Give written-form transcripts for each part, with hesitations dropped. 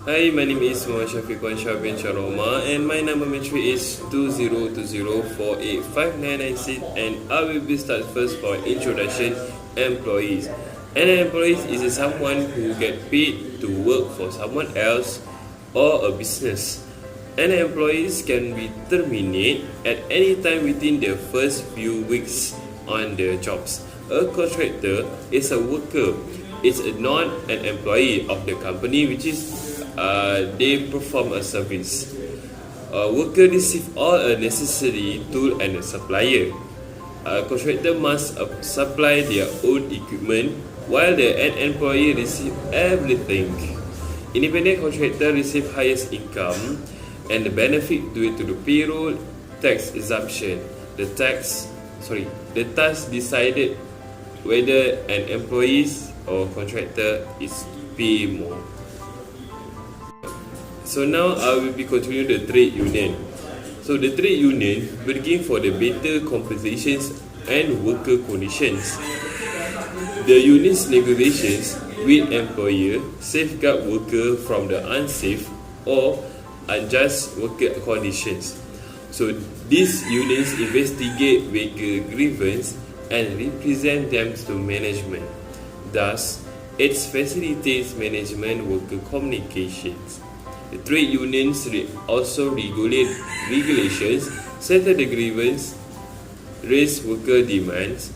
Hi, my name is Muhammad Shafiq Shah bin Sharoma, and my number entry is 2020485996, and I will be start first for introduction employees. An employee is someone who get paid to work for someone else or a business. An employees can be terminated at any time within the first few weeks on their jobs. A contractor is a worker. It's not an employee of the company, which is they perform a service. A worker receive all a necessary tool and a supplier. A contractor must supply their own equipment, while an employee receive everything. Independent contractor receive highest income and the benefit due to the payroll tax exemption. The tax decided whether an employee or contractor is pay more. So now I will be continuing the trade union. So the trade union working for the better compensations and worker conditions. The union's negotiations with employer safeguard worker from the unsafe or unjust worker conditions. So these unions investigate worker grievance and represent them to management. Thus, it facilitates management worker communications. The trade unions also regulate regulations, settle the grievance, raise worker demands,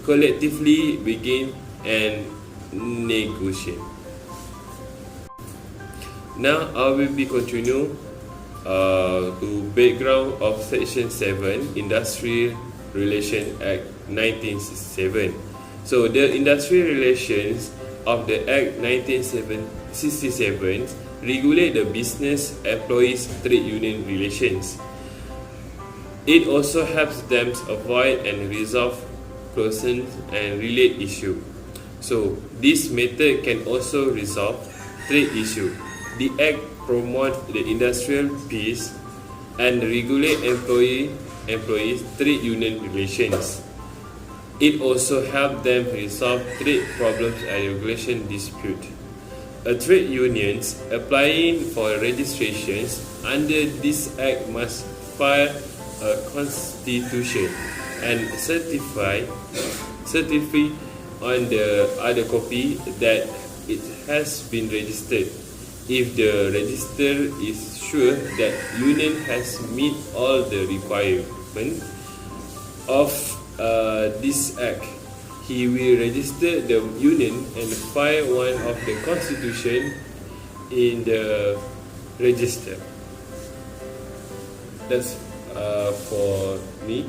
collectively begin and negotiate. Now I will be continue to background of Section 7 Industrial Relations Act 1967. So the Industrial Relations of the Act 1967 regulate the business employees trade union relations. It also helps them avoid and resolve persons and relate issue. So this method can also resolve trade issue. The Act promotes the industrial peace and regulate employees trade union relations. It also helps them resolve trade problems and regulation dispute. A trade unions applying for registrations under this Act must file a constitution and certify on the other copy that it has been registered. If the register is sure that union has meet all the requirements of this Act, he will register the union and file one of the constitution in the register. That's for me.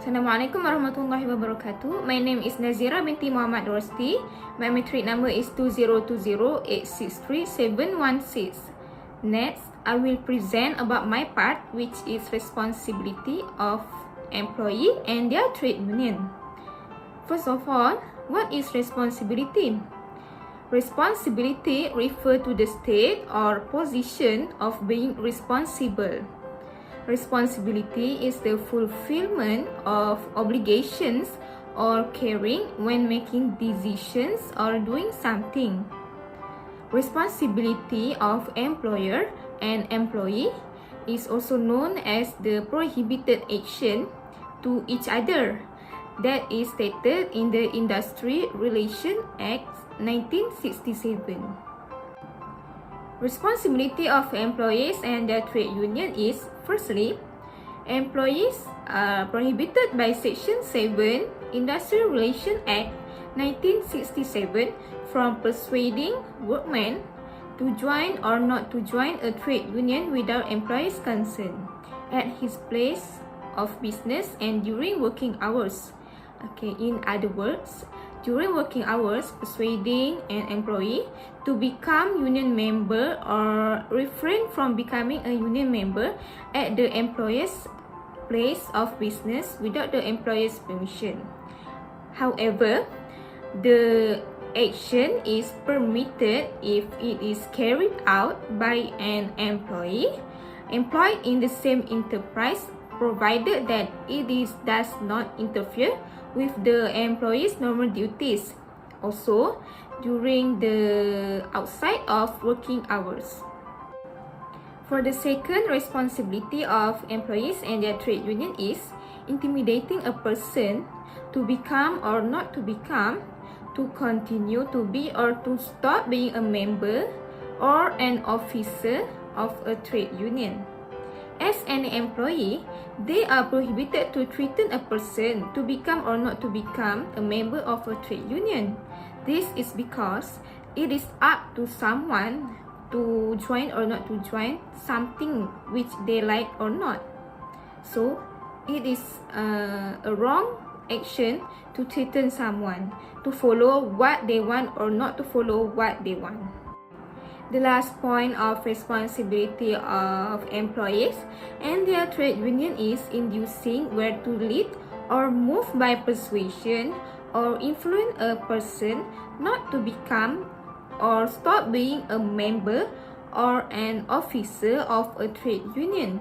Assalamualaikum warahmatullahi wabarakatuh. My name is Nazira binti Muhammad Rosti. My matric number is 2020863716. Next, I will present about my part, which is responsibility of employee and their trade union. First of all, what is responsibility? Responsibility refers to the state or position of being responsible. Responsibility is the fulfillment of obligations or caring when making decisions or doing something. Responsibility of employer and employee is also known as the prohibited action to each other that is stated in the Industrial Relations Act 1967. Responsibility of employees and their trade union is, firstly, employees are prohibited by Section 7 Industrial Relations Act 1967 from persuading workmen to join or not to join a trade union without employee's consent at his place of business and during working hours. Okay, in other words, during working hours, persuading an employee to become union member or refrain from becoming a union member at the employer's place of business without the employer's permission. However, the action is permitted if it is carried out by an employee employed in the same enterprise, provided that it does not interfere with the employee's normal duties also during the outside of working hours. For the second responsibility of employees and their trade union is intimidating a person to become or not to become, to continue to be or to stop being a member or an officer of a trade union. As an employee, they are prohibited to threaten a person to become or not to become a member of a trade union. This is because it is up to someone to join or not to join something which they like or not. So, it is a wrong action to threaten someone to follow what they want or not to follow what they want. The last point of responsibility of employees and their trade union is inducing where to lead or move by persuasion or influence a person not to become or stop being a member or an officer of a trade union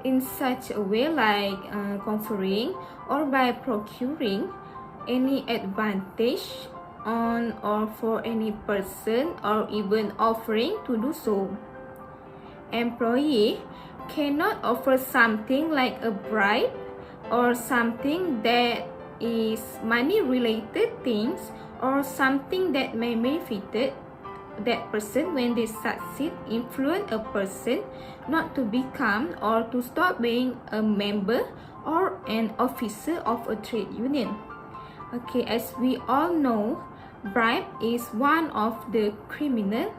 in such a way like conferring or by procuring any advantage on or for any person or even offering to do so. Employee cannot offer something like a bribe or something that is money related things or something that may benefit that person when they succeed influence a person not to become or to stop being a member or an officer of a trade union. Okay, as we all know, bribe is one of the criminal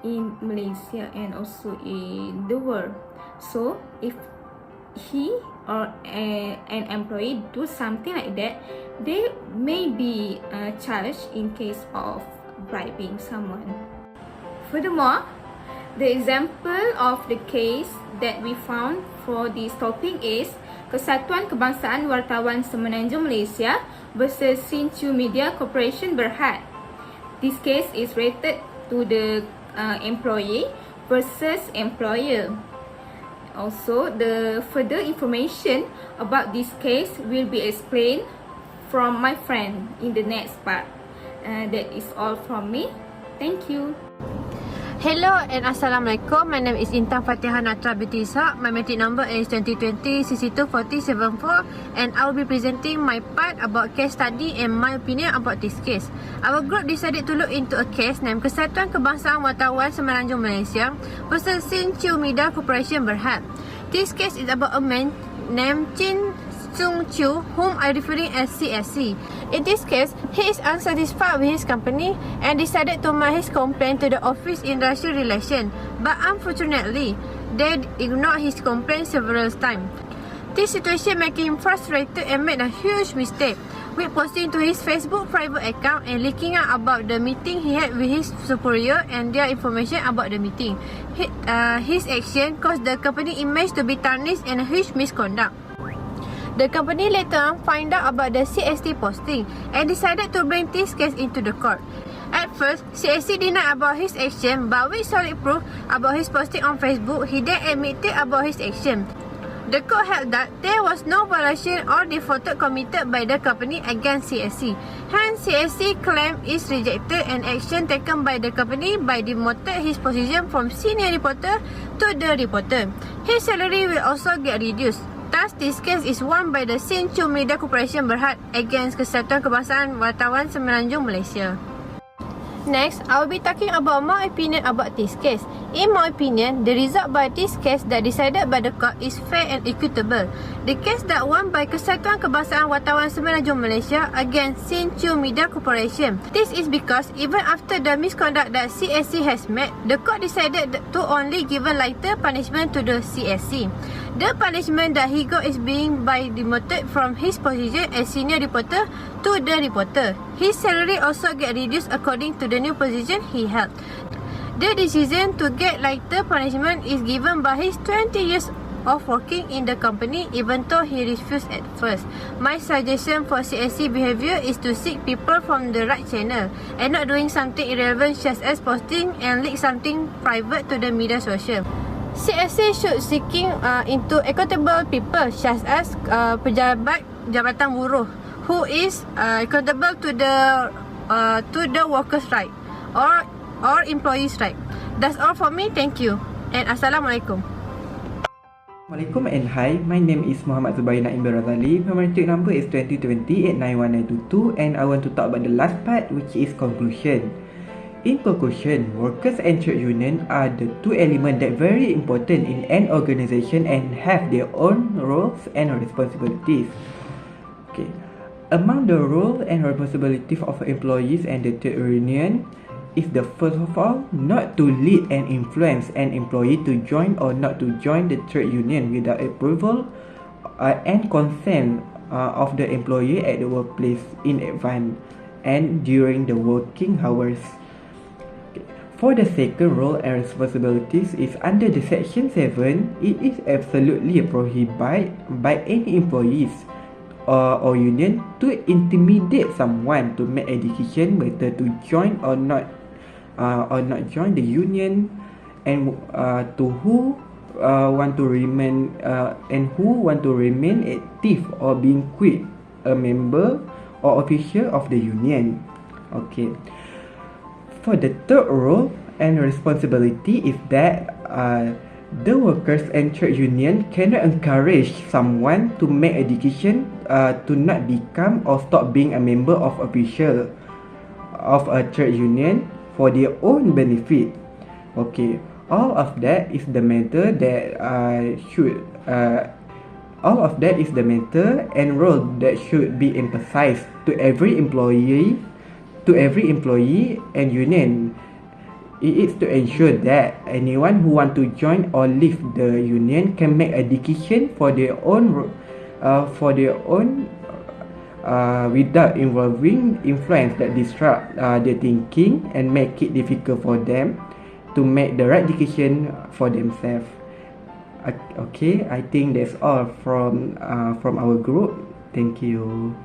in Malaysia and also in the world. So, if he or an employee do something like that, they may be charged in case of bribing someone. Furthermore, the example of the case that we found for this topic is Kesatuan Kebangsaan Wartawan Semenanjung Malaysia versus Sinchu Media Corporation Berhad. This case is related to the employee versus employer. Also, the further information about this case will be explained from my friend in the next part. That is all from me. Thank you. Hello and Assalamualaikum. My name is Intan Fatihah Natra binti Ishak. My metric number is 2020 CC24074 and I will be presenting my part about case study and my opinion about this case. Our group decided to look into a case named Kesatuan Kebangsaan Wartawan Semenanjung Malaysia versus Sinchu Media Corporation Berhad. This case is about a man named Chin Sung Chu, whom I referring as CSC. In this case, he is unsatisfied with his company and decided to make his complaint to the Office Industrial Relations, but unfortunately, they ignored his complaint several times. This situation made him frustrated and made a huge mistake with posting to his Facebook private account and leaking out about the meeting he had with his superior and their information about the meeting. His action caused the company image to be tarnished and a huge misconduct. The company later on found out about the CST posting and decided to bring this case into the court. At first, CST denied about his action, but with solid proof about his posting on Facebook, he then admitted about his action. The court held that there was no violation or default committed by the company against CSC. Hence, CSC claim is rejected and action taken by the company by demoted his position from senior reporter to the reporter. His salary will also get reduced. Thus, this case is won by the Sinchu Media Corporation Berhad against Kesatuan Kebangsaan Wartawan Semenanjung Malaysia. Next, I will be talking about my opinion about this case. In my opinion, the result by this case that decided by the court is fair and equitable. The case that won by Kesatuan Kebangsaan Wartawan Semenanjung Malaysia against Sinchu Media Corporation. This is because even after the misconduct that CSC has made, the court decided to only give a lighter punishment to the CSC. The punishment that he got is being by demoted from his position as senior reporter to the reporter. His salary also get reduced according to the new position he held. The decision to get lighter punishment is given by his 20 years of working in the company even though he refused at first. My suggestion for CSC behavior is to seek people from the right channel and not doing something irrelevant such as posting and leak something private to the media social. CSC should seeking into accountable people such as pejabat Jabatan Buruh who is accountable to the to the workers' right or employees' right. That's all for me. Thank you and Assalamualaikum. Assalamualaikum and hi, my name is Muhammad Zubair Naim Razali. My matric number is 2020-891922 and I want to talk about the last part, which is conclusion. In conclusion, workers and trade union are the two elements that are very important in an organization and have their own roles and responsibilities. Okay. Among the roles and responsibilities of employees and the trade union is the first of all, not to lead and influence an employee to join or not to join the trade union without approval and consent of the employee at the workplace in advance and during the working hours. Okay. For the second role and responsibilities is under the section 7, it is absolutely prohibited by any employees or union to intimidate someone to make a decision whether to join or not join the union, and to who want to remain active or being quit a member or official of the union. Okay. For the third role and responsibility is that the workers and trade union cannot encourage someone to make a decision to not become or stop being a member of official of a trade union for their own benefit. Okay, all of that is the matter that and role that should be emphasized to every employee and union. It is to ensure that anyone who want to join or leave the union can make a decision for their own without involving influence that disrupt their thinking and make it difficult for them to make the right decision for themselves. Okay, I think that's all from our group. Thank you.